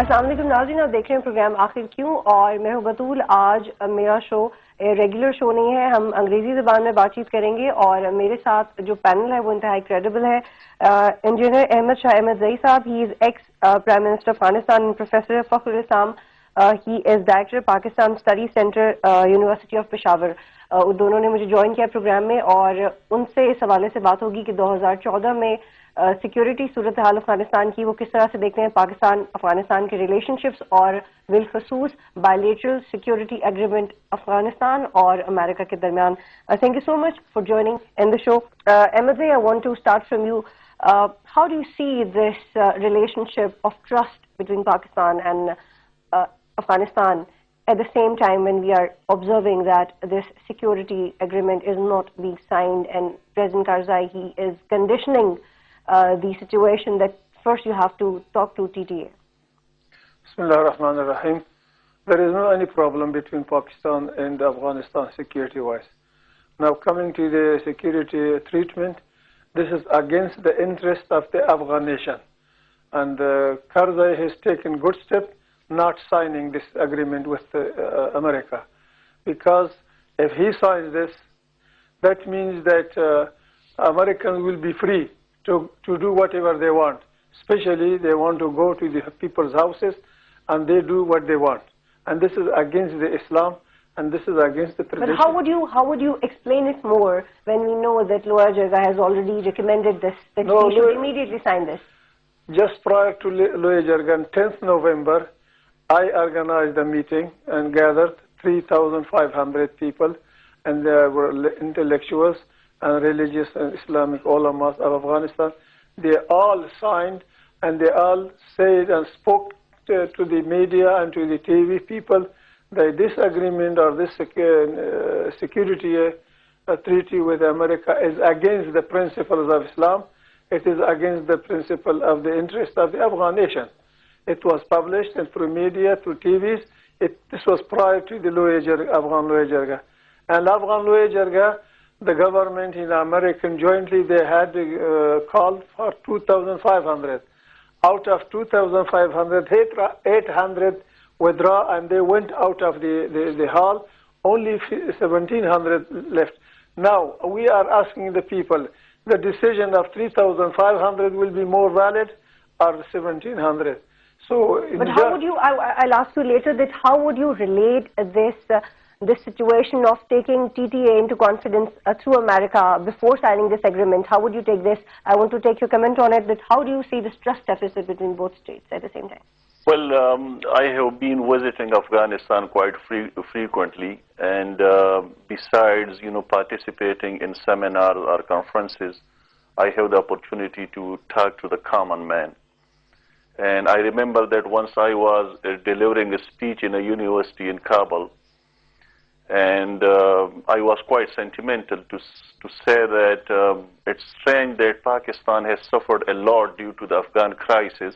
अस्सलाम वालेकुम नाज़रीन, आप देख रहे हैं प्रोग्राम आखिर क्यों और मैं हूं बतूल। आज मेरा शो रेगुलर शो नहीं है, हम अंग्रेजी ज़बान में बातचीत करेंगे और मेरे साथ जो पैनल है वो इंतहाई क्रेडिबल है। इंजीनियर अहमद शाह अहमद जई साहब, he is ex prime minister Afghanistan, professor Fakhrul Islam, he is director Pakistan study centre university of Peshawar. दोनों ने मुझे ज्वाइन किया प्रोग्राम में और उनसे इस हवाले से बात होगी कि 2014 में सिक्योरिटी सूरत हाल अफगानिस्तान की वो किस तरह से देखते हैं, पाकिस्तान अफगानिस्तान के रिलेशनशिप्स और बिलखसूस बायलेटरल सिक्योरिटी एग्रीमेंट अफगानिस्तान और अमेरिका के दरमियान। Thank you so much for joining in the show. Ahmed, I want to start from you. How do you see this relationship of trust between Pakistan and Afghanistan at the same time when we are observing that this security agreement is not being signed and President Karzai, he is conditioning the situation that first you have to talk to TTA? Bismillah ar-Rahman ar-Rahim. There is no any problem between Pakistan and Afghanistan security-wise. Now coming to the security treatment, this is against the interest of the Afghan nation. And Karzai has taken good step not signing this agreement with America. Because if he signs this, that means that Americans will be free to do whatever they want. Especially they want to go to the people's houses and they do what they want. And this is against the Islam and this is against the tradition. But how would you explain it more when we know that Lower Jargah has already recommended this, that we should immediately sign this? Just prior to Lower Jargah, on 10th November, I organized a meeting and gathered 3,500 people, and there were intellectuals and religious and Islamic ulamas of Afghanistan. They all signed and they all said and spoke to the media and to the TV people that this agreement or this security treaty with America is against the principles of Islam. It is against the principle of the interest of the Afghan nation. It was published and through media, through TVs. This was prior to the Afghan Lower Jargah. And Afghan Lower Jargah, the government in America jointly, they had called for 2,500. Out of 2,500, 800 withdraw and they went out of the hall. Only 1,700 left. Now, we are asking the people, the decision of 3,500 will be more valid or 1,700? So, but how would you, I'll ask you later, that how would you relate this situation of taking TTA into confidence through America before signing this agreement? How would you take this? I want to take your comment on it, that how do you see this trust deficit between both states at the same time? Well, I have been visiting Afghanistan quite frequently, and besides, participating in seminars or conferences, I have the opportunity to talk to the common man. And I remember that once I was delivering a speech in a university in Kabul, and I was quite sentimental to say that it's strange that Pakistan has suffered a lot due to the Afghan crisis,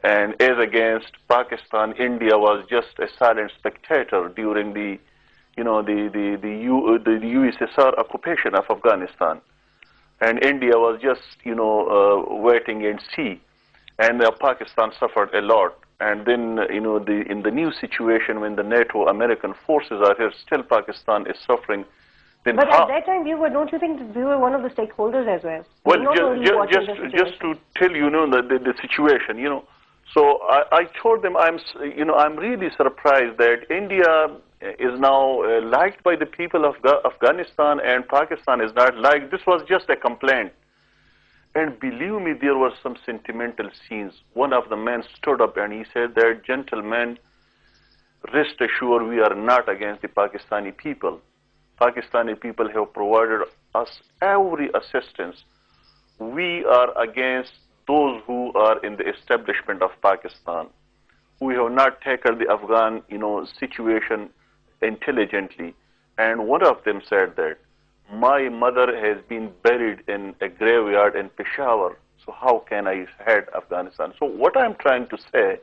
and as against Pakistan, India was just a silent spectator during the USSR occupation of Afghanistan, and India was just waiting and see. And Pakistan suffered a lot. And then, in the new situation when the NATO American forces are here, still Pakistan is suffering. Then but at that time, don't you think that we were one of the stakeholders as well? Well, just to tell you, the situation, So I told them I'm really surprised that India is now liked by the people of Afghanistan and Pakistan is not liked. This was just a complaint. And believe me, there were some sentimental scenes. One of the men stood up and he said that, gentlemen, rest assured we are not against the Pakistani people. Pakistani people have provided us every assistance. We are against those who are in the establishment of Pakistan, who have not taken the Afghan, situation intelligently. And one of them said that, my mother has been buried in a graveyard in Peshawar, so how can I head Afghanistan? So what I'm trying to say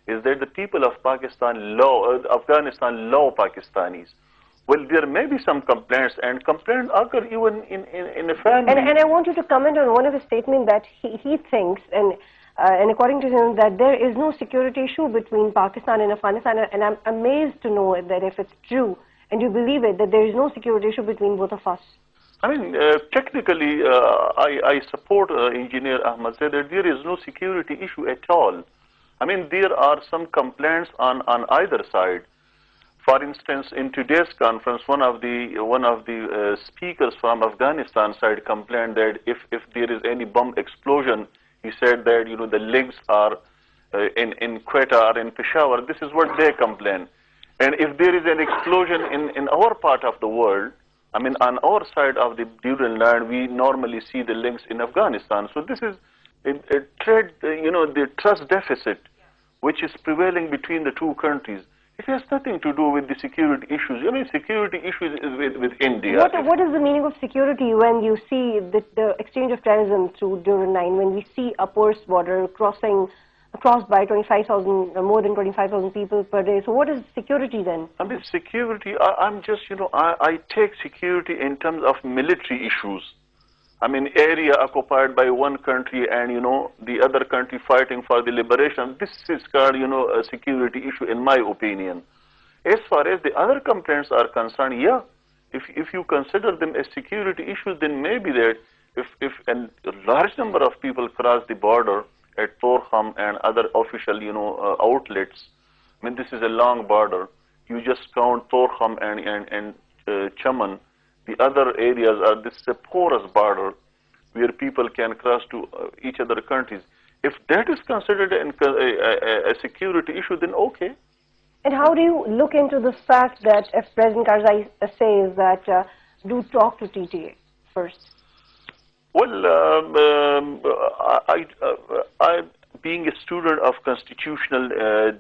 is that the people of Pakistan Afghanistan love Pakistanis. Well, there may be some complaints, and complaints occur even in a family. And I want you to comment on one of his statements that he thinks, and and according to him, that there is no security issue between Pakistan and Afghanistan. And I'm amazed to know that if it's true, and you believe it, that there is no security issue between both of us. I mean, technically, I support Engineer Ahmad said that there is no security issue at all. I mean, there are some complaints on either side. For instance, in today's conference, one of the speakers from Afghanistan side complained that if there is any bomb explosion, he said that the links are in Quetta or in Peshawar. This is what they complain. And if there is an explosion in our part of the world, I mean, on our side of the Duran land, we normally see the links in Afghanistan. So this is a trade, the trust deficit, which is prevailing between the two countries. It has nothing to do with the security issues. I mean, security issues is with India. What is the meaning of security when you see the exchange of terrorism through Duran line, when we see a porous border crossed by 25,000, more than 25,000 people per day? So what is security then? I mean, security, I'm just, I take security in terms of military issues. I mean, area occupied by one country and, the other country fighting for the liberation. This is called, a security issue in my opinion. As far as the other complaints are concerned, yeah, if you consider them as security issues, then maybe that if a large number of people cross the border at Torkham and other official, outlets, I mean, this is a long border. You just count Torkham and Chaman. The other areas are this porous border where people can cross to each other countries. If that is considered a security issue, then okay. And how do you look into the fact that if President Karzai says that do talk to TTA first? Well, I being a student of constitutional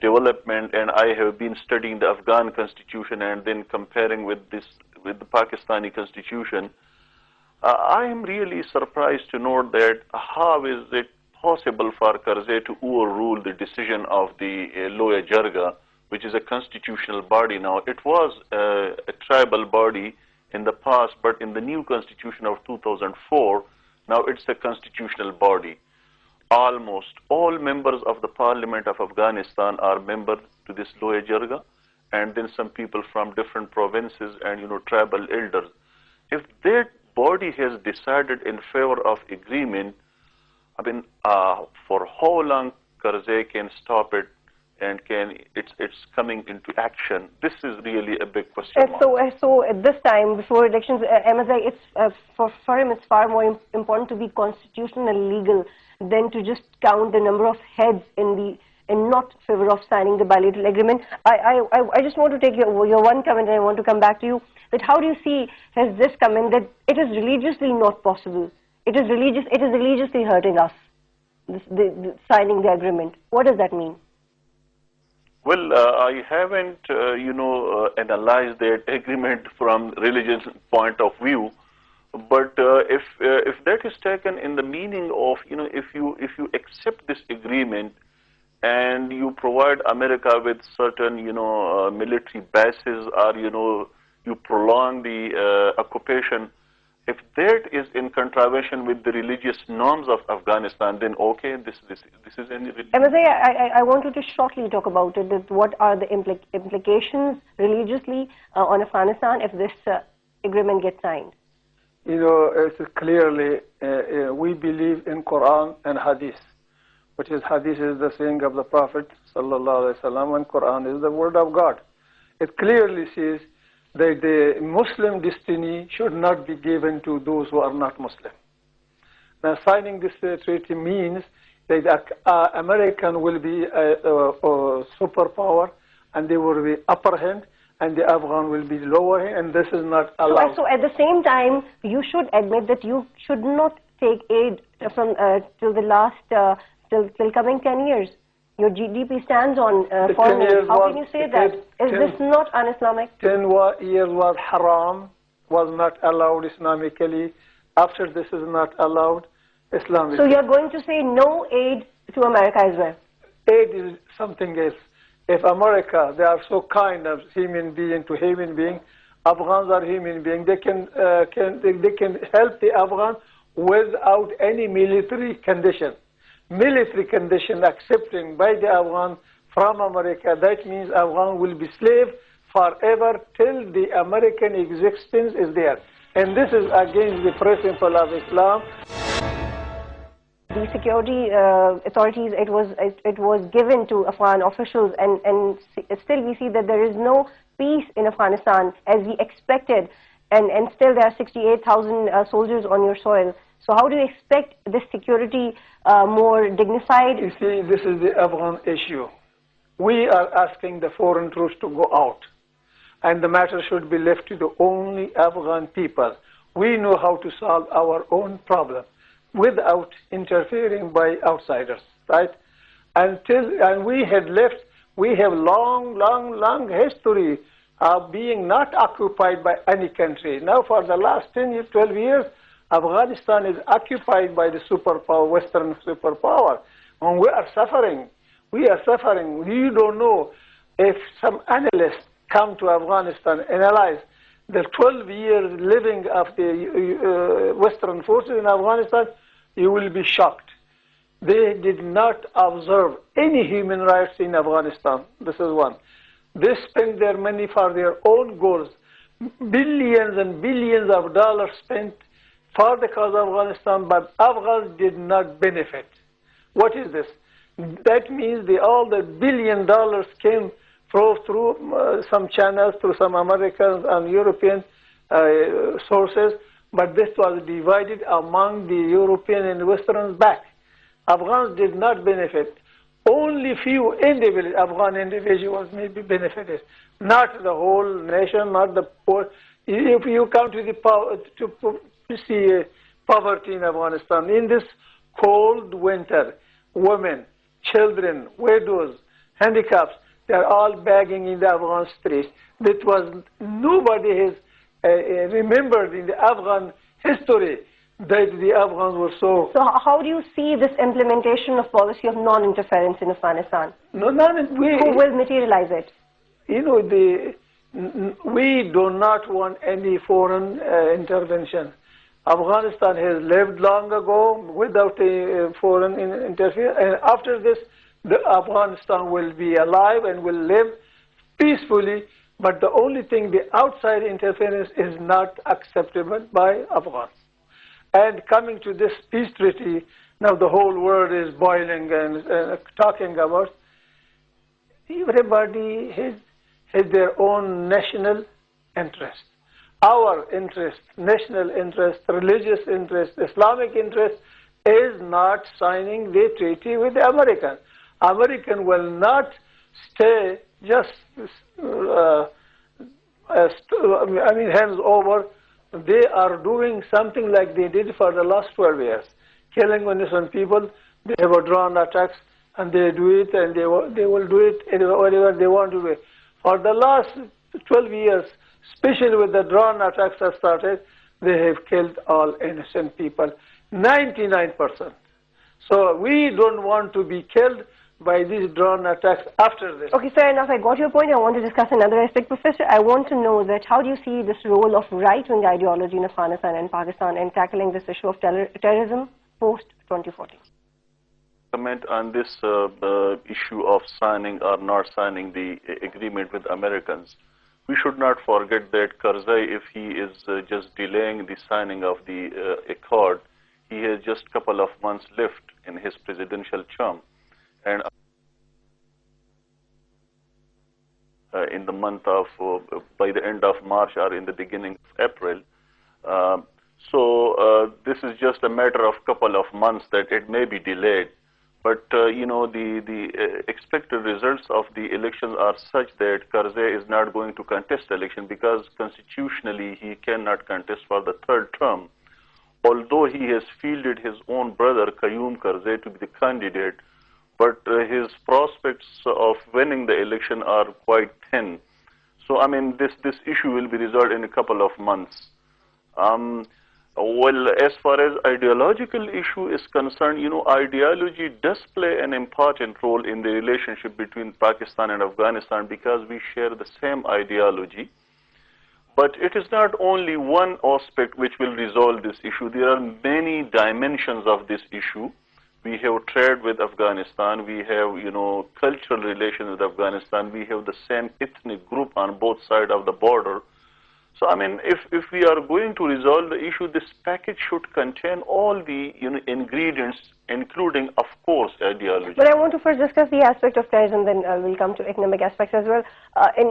development, and I have been studying the Afghan constitution and then comparing with the Pakistani constitution, I am really surprised to note that how is it possible for Karzai to overrule the decision of the Loya Jirga, which is a constitutional body now. It was a tribal body in the past, but in the new constitution of 2004, now it's a constitutional body. Almost all members of the parliament of Afghanistan are members to this Loya Jirga, and then some people from different provinces and tribal elders. If that body has decided in favor of agreement, I mean, for how long Karzai can stop it and it's coming into action? This is really a big question mark. So at this time, before elections, MSI, for him, it's far more important to be constitutional and legal than to just count the number of heads in not favor of signing the bilateral agreement. I just want to take your one comment, and I want to come back to you. That how do you see has this come in that it is religiously not possible? It is religiously hurting us. The signing the agreement. What does that mean? Well, I haven't, analyzed that agreement from religious point of view, but if that is taken in the meaning of, if you accept this agreement and you provide America with certain, military bases, or you prolong the occupation, if that is in contravention with the religious norms of Afghanistan, then okay, this is any. I wanted to shortly talk about it. That what are the implications religiously on Afghanistan if this agreement gets signed? It's clearly we believe in Quran and Hadith, which is Hadith is the saying of the Prophet sallallahu alaihi wasallam, and Quran is the word of God. It clearly says that the Muslim destiny should not be given to those who are not Muslim. Now, signing this treaty means that American will be a superpower, and they will be upper hand, and the Afghan will be lower hand, and this is not allowed. So at the same time, you should admit that you should not take aid from till the last till coming 10 years. Your GDP stands on foreign aid. How can you say that? Is this not un-Islamic? 10 years was haram, was not allowed Islamically. After this is not allowed Islamically. So you're going to say no aid to America as well? Aid is something else. If America, they are so kind of human being to human being, Afghans are human beings. They can help the Afghan without any military condition. military condition accepting by the Afghan from America, that means Afghan will be slave forever till the American existence is there. And this is against the principle of Islam. The security authorities, it was given to Afghan officials, and still we see that there is no peace in Afghanistan as we expected, and still there are 68,000 soldiers on your soil. So how do you expect this security more dignified? You see, this is the Afghan issue. We are asking the foreign troops to go out, and the matter should be left to the only Afghan people. We know how to solve our own problem without interfering by outsiders, right? And we had left, we have long history of being not occupied by any country. Now for the last 10 years, 12 years, Afghanistan is occupied by the superpower, Western superpower. And we are suffering. We are suffering. You don't know if some analysts come to Afghanistan, analyze the 12 years living of the Western forces in Afghanistan, you will be shocked. They did not observe any human rights in Afghanistan. This is one. They spent their money for their own goals. Billions and billions of dollars spent for the cause of Afghanistan, but Afghans did not benefit. What is this? That means all the $1 billion came through some channels, through some American and European sources, but this was divided among the European and Westerns back. Afghans did not benefit. Only few individuals, Afghan individuals maybe benefited, not the whole nation, not the poor. If you come to see poverty in Afghanistan, in this cold winter, women, children, widows, handicaps, they are all begging in the Afghan streets. That was, nobody has remembered in the Afghan history that the Afghans were so. So how do you see this implementation of policy of non-interference in Afghanistan? Who will materialize it? You know, we do not want any foreign intervention. Afghanistan has lived long ago without a foreign interference, and after this, Afghanistan will be alive and will live peacefully. But the only thing, the outside interference is not acceptable by Afghans. And coming to this peace treaty, now the whole world is boiling and talking about. Everybody has their own national interest. Our interest, national interest, religious interest, Islamic interest, is not signing the treaty with the Americans. American will not stay just, hands over. They are doing something like they did for the last 12 years, killing innocent people. They have a drone attacks, and they do it, and they will do it whatever they want to do. For the last 12 years, especially with the drone attacks that started, they have killed all innocent people, 99%. So we don't want to be killed by these drone attacks after this. Okay, fair enough. I got your point. I want to discuss another aspect. Professor, I want to know that how do you see this role of right-wing ideology in Afghanistan and Pakistan in tackling this issue of terrorism post-2014? Comment on this issue of signing or not signing the agreement with Americans. We should not forget that Karzai, if he is just delaying the signing of the accord, he has just a couple of months left in his presidential term. And in the month of, by the end of March or in the beginning of April. So this is just a matter of couple of months that it may be delayed. But, you know, the expected results of the elections are such that Karzai is not going to contest the election because constitutionally he cannot contest for the third term. Although he has fielded his own brother, Kiyon Karzai, to be the candidate, but his prospects of winning the election are quite thin. So, I mean, this issue will be resolved in a couple of months. Well, as far as ideological issue is concerned, you know, ideology does play an important role in the relationship between Pakistan and Afghanistan because we share the same ideology. But it is not only one aspect which will resolve this issue. There are many dimensions of this issue We have trade with Afghanistan. We have, cultural relations with Afghanistan. We have the same ethnic group on both sides of the border. So, I mean, if we are going to resolve the issue, this package should contain all the, ingredients, including, of course, ideology. But I want to first discuss the aspect of terrorism, then we'll come to economic aspects as well.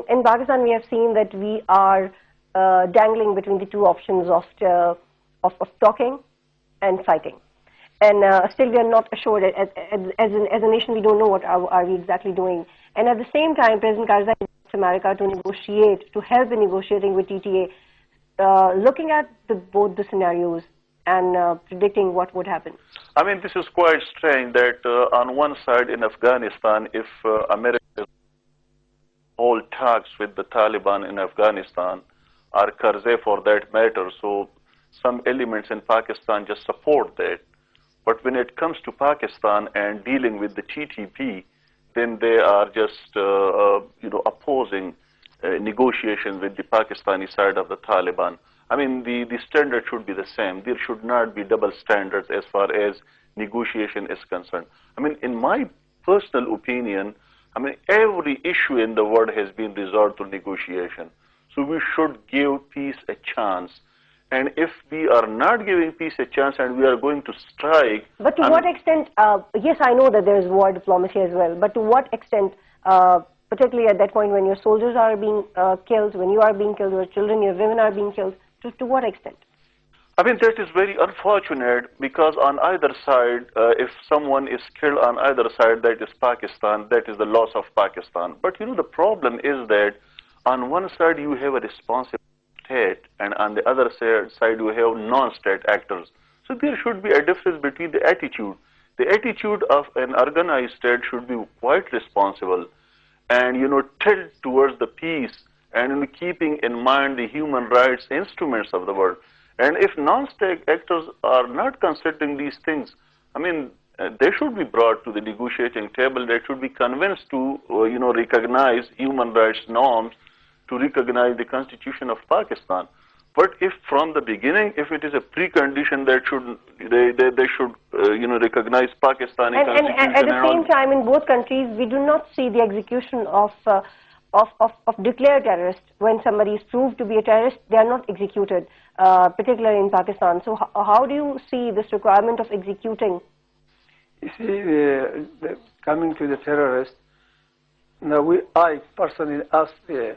In Pakistan, we have seen that we are dangling between the two options of talking and fighting. And still we are not assured, as a nation, we don't know what are we exactly doing. And at the same time, President Karzai wants America to negotiate, to help in negotiating with TTA, looking at both the scenarios and predicting what would happen. I mean, this is quite strange that on one side in Afghanistan, if America hold talks with the Taliban in Afghanistan, or Karzai for that matter, so some elements in Pakistan just support that. But when it comes to Pakistan and dealing with the TTP, then they are just, opposing negotiations with the Pakistani side of the Taliban. I mean, the standard should be the same. There should not be double standards as far as negotiation is concerned. I mean, in my personal opinion, I mean, every issue in the world has been resolved through negotiation. So we should give peace a chance. And if we are not giving peace a chance and we are going to strike... But to what extent, yes, I know that there is war diplomacy as well, but to what extent, particularly at that point when your soldiers are being killed, when you are being killed, your children, your women are being killed, to what extent? I mean, that is very unfortunate because on either side, if someone is killed on either side, that is Pakistan, that is the loss of Pakistan. But, the problem is that on one side you have a responsible state, and on the other side you have non-state actors. So there should be a difference between the attitude. The attitude of an organized state should be quite responsible and, tilt towards the peace and keeping in mind the human rights instruments of the world. And if non-state actors are not considering these things, I mean, they should be brought to the negotiating table. They should be convinced to, recognize human rights norms, to recognize the Constitution of Pakistan. But if from the beginning, if it is a precondition that they should recognize Pakistani Constitution and at the same time, in both countries, we do not see the execution of declared terrorists. When somebody is proved to be a terrorist, they are not executed, particularly in Pakistan. So how do you see this requirement of executing? You see, coming to the terrorists, now I personally asked the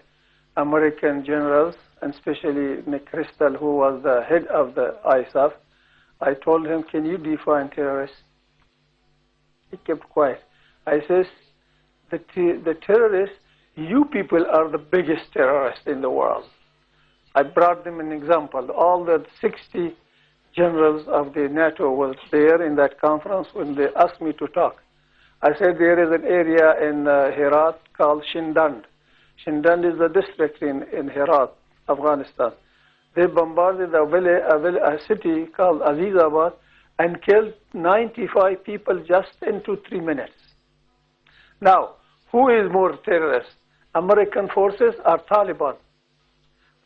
American generals, and especially McChrystal, who was the head of the ISAF, I told him, can you define terrorists? He kept quiet. I says, the terrorists, you people are the biggest terrorists in the world. I brought them an example. All the 60 generals of the NATO was there in that conference when they asked me to talk. I said there is an area in Herat called Shindand. Shindand is the district in Herat, Afghanistan. They bombarded a city called Azizabad and killed 95 people just into 3 minutes. Now, who is more terrorist? American forces or Taliban?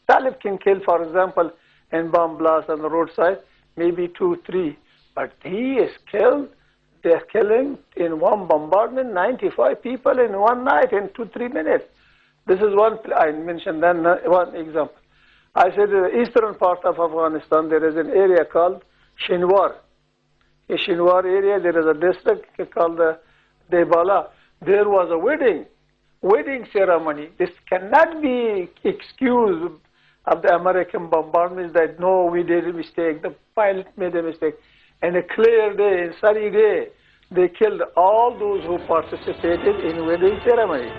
Taliban can kill, for example, in bomb blast on the roadside, maybe 2, 3. But he is killed, they're killing in one bombardment 95 people in one night in 2, 3 minutes. This is one, I mentioned then one example. I said in the eastern part of Afghanistan, there is an area called Shinwar. In Shinwar area, there is a district called Debala. There was a wedding ceremony. This cannot be excused of the American bombardments that, no, we did a mistake, the pilot made a mistake. And a clear day, a sunny day, they killed all those who participated in wedding ceremony.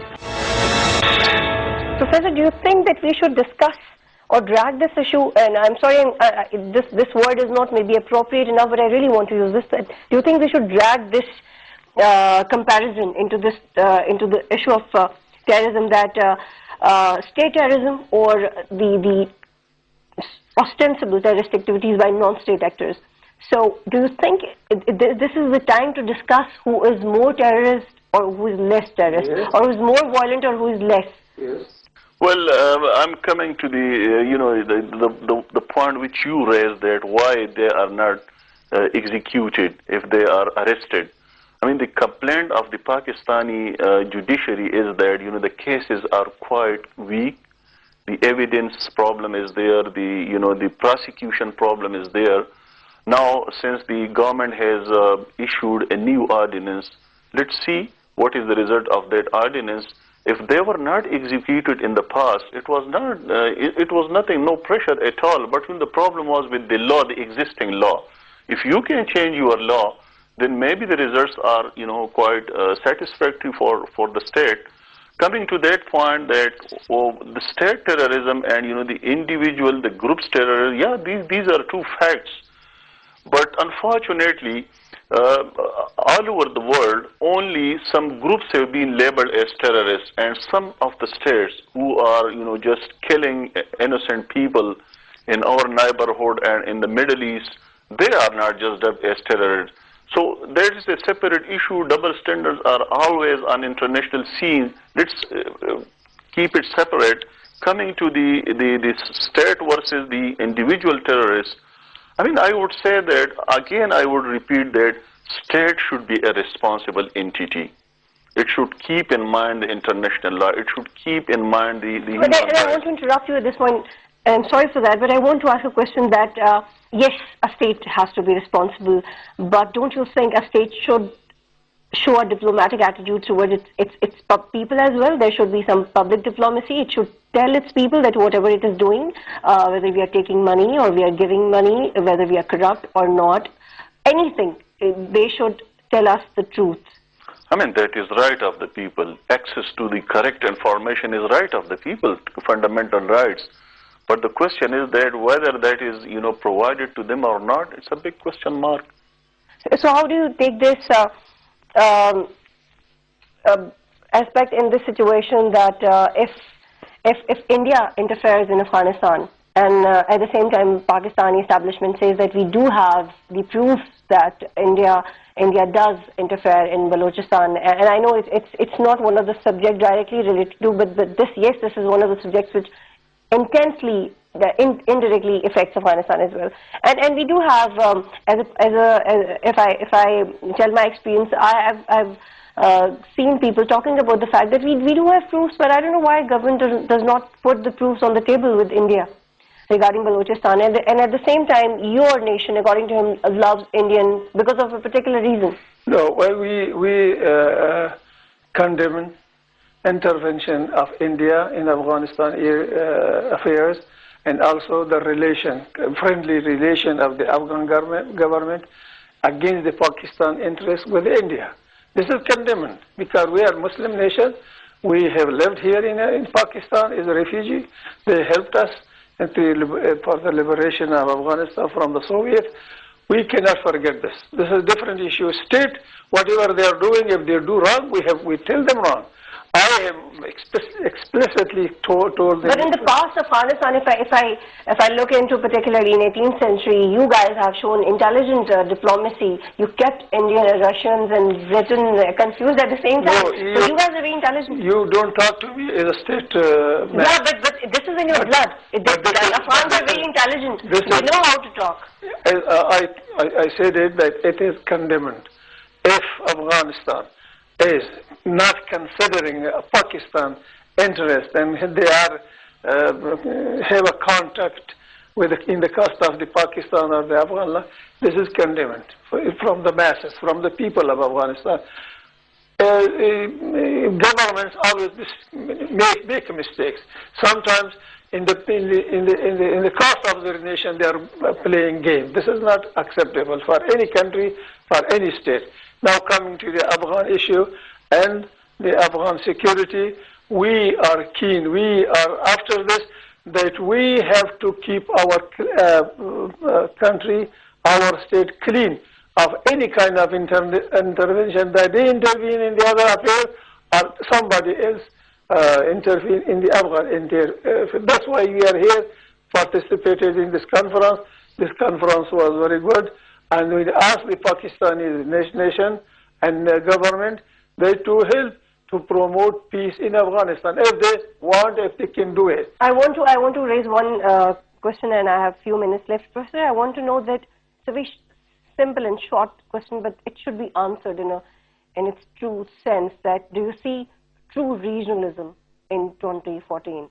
Professor, do you think that we should discuss or drag this issue, and I'm sorry, this word is not maybe appropriate enough, but I really want to use this. Do you think we should drag this comparison into the issue of terrorism, that state terrorism or the ostensible terrorist activities by non-state actors? So do you think this is the time to discuss who is more terrorist or who is less terrorist, yes, or who is more violent or who is less? Yes. Well, I'm coming to the, the point which you raised, that why they are not executed, if they are arrested. I mean, the complaint of the Pakistani judiciary is that, the cases are quite weak. The evidence problem is there. The prosecution problem is there. Now, since the government has issued a new ordinance, let's see what is the result of that ordinance. If they were not executed in the past, it was not. It was nothing, no pressure at all. But when the problem was with the law, the existing law, if you can change your law, then maybe the results are, quite satisfactory for the state. Coming to that point that the state terrorism and, the individual, the group's terrorism, yeah, these are two facts. But unfortunately, all over the world, only some groups have been labeled as terrorists, and some of the states who are, just killing innocent people in our neighborhood and in the Middle East, they are not just dubbed as terrorists. So there is a separate issue. Double standards are always on international scene. Let's keep it separate. Coming to the state versus the individual terrorists, I mean, I would say that, again, I would repeat that state should be a responsible entity. It should keep in mind the international law. It should keep in mind the human rights. I want to interrupt you at this point. I'm sorry for that, but I want to ask a question that, yes, a state has to be responsible, but don't you think a state should show a diplomatic attitude towards its people as well? There should be some public diplomacy. It should tell its people that whatever it is doing, whether we are taking money or we are giving money, whether we are corrupt or not, anything, they should tell us the truth. I mean, that is right of the people. Access to the correct information is right of the people, fundamental rights. But the question is that whether that is, provided to them or not, it's a big question mark. So how do you take this aspect in this situation that if India interferes in Afghanistan and at the same time Pakistani establishment says that we do have the proof that India does interfere in Balochistan, and I know it's not one of the subjects directly related to, but this is one of the subjects which intensely, indirectly affects Afghanistan as well. And we do have, if I tell my experience, I've seen people talking about the fact that we do have proofs, but I don't know why government does not put the proofs on the table with India regarding Balochistan. And at the same time, your nation, according to him, loves Indian because of a particular reason. No, well, we condemn intervention of India in Afghanistan affairs, and also the friendly relation of the Afghan government against the Pakistan interests with India. This is condemned because we are a Muslim nation. We have lived here in Pakistan as a refugee. They helped us for the liberation of Afghanistan from the Soviets. We cannot forget this. This is a different issue. State, whatever they are doing, if they do wrong, we tell them wrong. I have explicitly told them. But in the past, Afghanistan, if I look into particularly in 18th century, you guys have shown intelligent diplomacy. You kept Indian, Russians, and Britain confused at the same time. No, so you guys are very intelligent. You don't talk to me as a state man. Yeah, but this is in your blood. Afghans are very intelligent. They know how to talk. I said that it is condemned. If Afghanistan is not considering Pakistan interest and they are have a contact with in the cost of the Pakistan or the Afghan, this is condemned from the masses, from the people of Afghanistan. Governments always make mistakes. Sometimes in the cost of their nation, they are playing game. This is not acceptable for any country, for any state. Now coming to the Afghan issue and the Afghan security, we are keen. We are after this that we have to keep our country, our state clean of any kind of intervention that they intervene in the other affairs or somebody else intervene in the Afghan. That's why we are here, participated in this conference. This conference was very good, and we asked the Pakistani nation and government they to help to promote peace in Afghanistan if they want, if they can do it. I want to raise one question, and I have few minutes left. Professor, I want to know that simple and short question, but it should be answered in its true sense. That do you see true regionalism in 2014?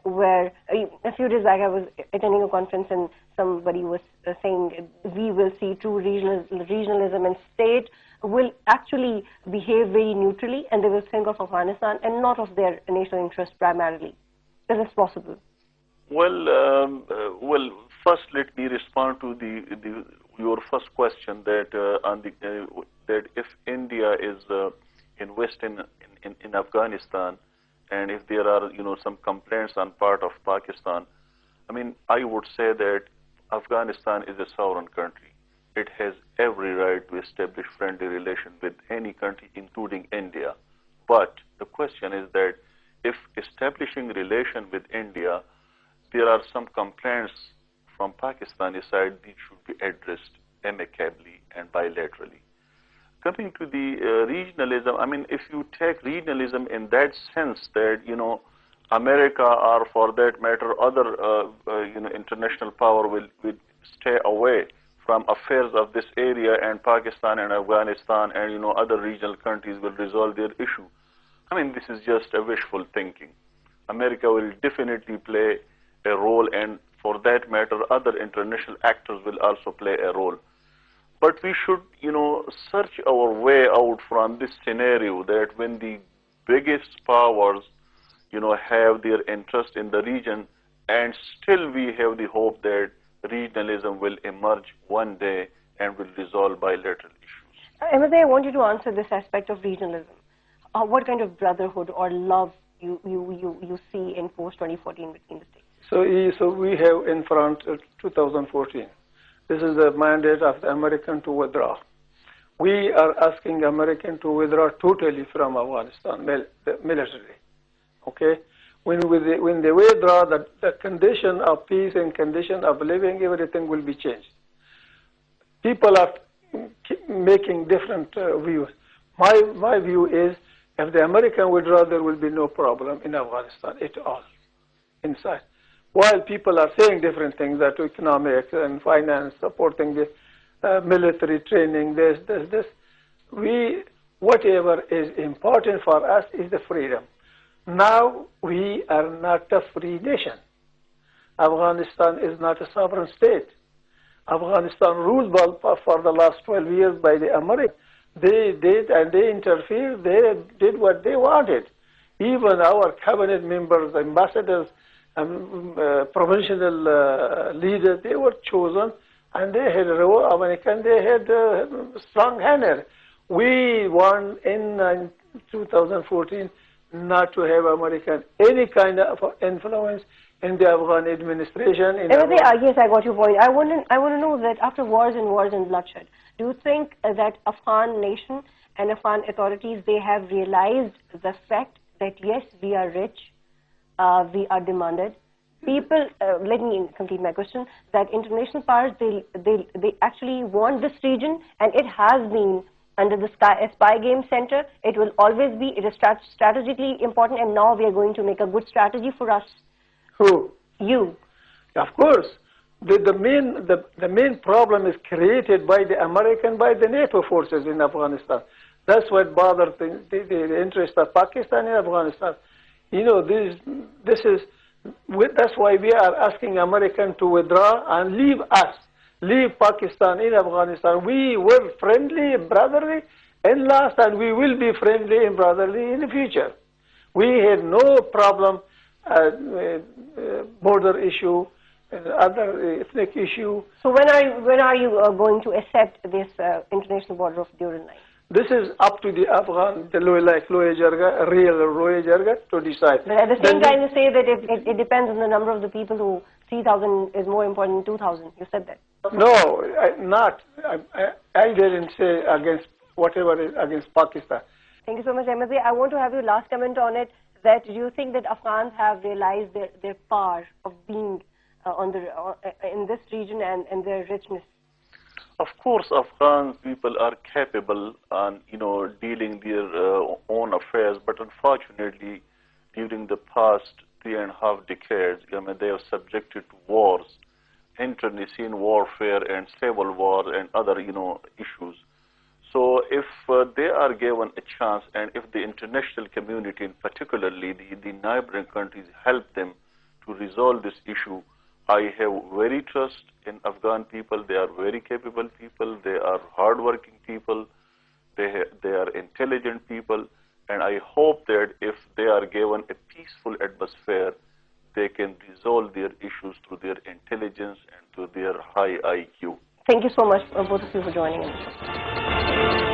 Where a few days back I was attending a conference and somebody was saying we will see true regionalism, and state will actually behave very neutrally and they will think of Afghanistan and not of their national interest primarily. Is this possible? Well, first let me respond to your first question that that if India is investing in Afghanistan, and if there are some complaints on part of Pakistan, I mean, I would say that Afghanistan is a sovereign country. It has every right to establish friendly relations with any country, including India. But the question is that if establishing relation with India, there are some complaints from Pakistani side, these should be addressed amicably and bilaterally. Coming to the regionalism, I mean, if you take regionalism in that sense that, America or for that matter other, international power will stay away from affairs of this area, and Pakistan and Afghanistan and, other regional countries will resolve their issue. I mean, this is just a wishful thinking. America will definitely play a role, and for that matter, other international actors will also play a role. But we should, search our way out from this scenario that when the biggest powers, have their interest in the region, and still we have the hope that regionalism will emerge one day and will resolve bilateral issues. Ahmed, I want you to answer this aspect of regionalism. What kind of brotherhood or love you see in post-2014 between the states? So we have in front 2014. This is the mandate of the American to withdraw. We are asking American to withdraw totally from Afghanistan militarily. Okay, when they withdraw, the condition of peace and condition of living, everything will be changed. People are making different views. My view is, if the American withdraw, there will be no problem in Afghanistan at all inside. While people are saying different things, that economics and finance, supporting the military training, this, whatever is important for us is the freedom. Now we are not a free nation. Afghanistan is not a sovereign state. Afghanistan ruled for the last 12 years by the Americans. They did, and they interfered. They did what they wanted. Even our cabinet members, ambassadors, provincial leaders, they were chosen, and they had American, they had strong hand. We want in 2014 not to have American any kind of influence in the Afghan administration. Yes, I got your point. I want to know that after wars and bloodshed, do you think that Afghan nation and Afghan authorities, they have realized the fact that yes, we are rich, we are demanded? People, let me complete my question, that international powers, they actually want this region, and it has been under the spy game center. It will always be. It is strategically important, and now we are going to make a good strategy for us. Who? You. Of course. The main problem is created by the American, by the NATO forces in Afghanistan. That's what bothers the interest of Pakistan in Afghanistan. That's why we are asking American to withdraw and leave us, leave Pakistan in Afghanistan. We were friendly, brotherly in last, and we will be friendly and brotherly in the future. We had no problem, border issue, other ethnic issue. So when are you going to accept this international border of Durand line? This is up to the Afghan, the real Loya Jarga, to decide. But at the same time, you say that it depends on the number of the people who 3,000 is more important than 2,000. You said that. No, I didn't say against whatever is against Pakistan. Thank you so much, Ahmed. I want to have your last comment on it. That do you think that Afghans have realized their power of being in this region and their richness? Of course, Afghan people are capable on dealing their own affairs, but unfortunately, during the past 3.5 decades, they are subjected to wars, internecine warfare and civil war and other, issues. So if they are given a chance, and if the international community, and particularly the neighboring countries, help them to resolve this issue, I have very trust in Afghan people. They are very capable people. They are hardworking people. They are intelligent people. And I hope that if they are given a peaceful atmosphere, they can resolve their issues through their intelligence and through their high IQ. Thank you so much, both of you, for joining us.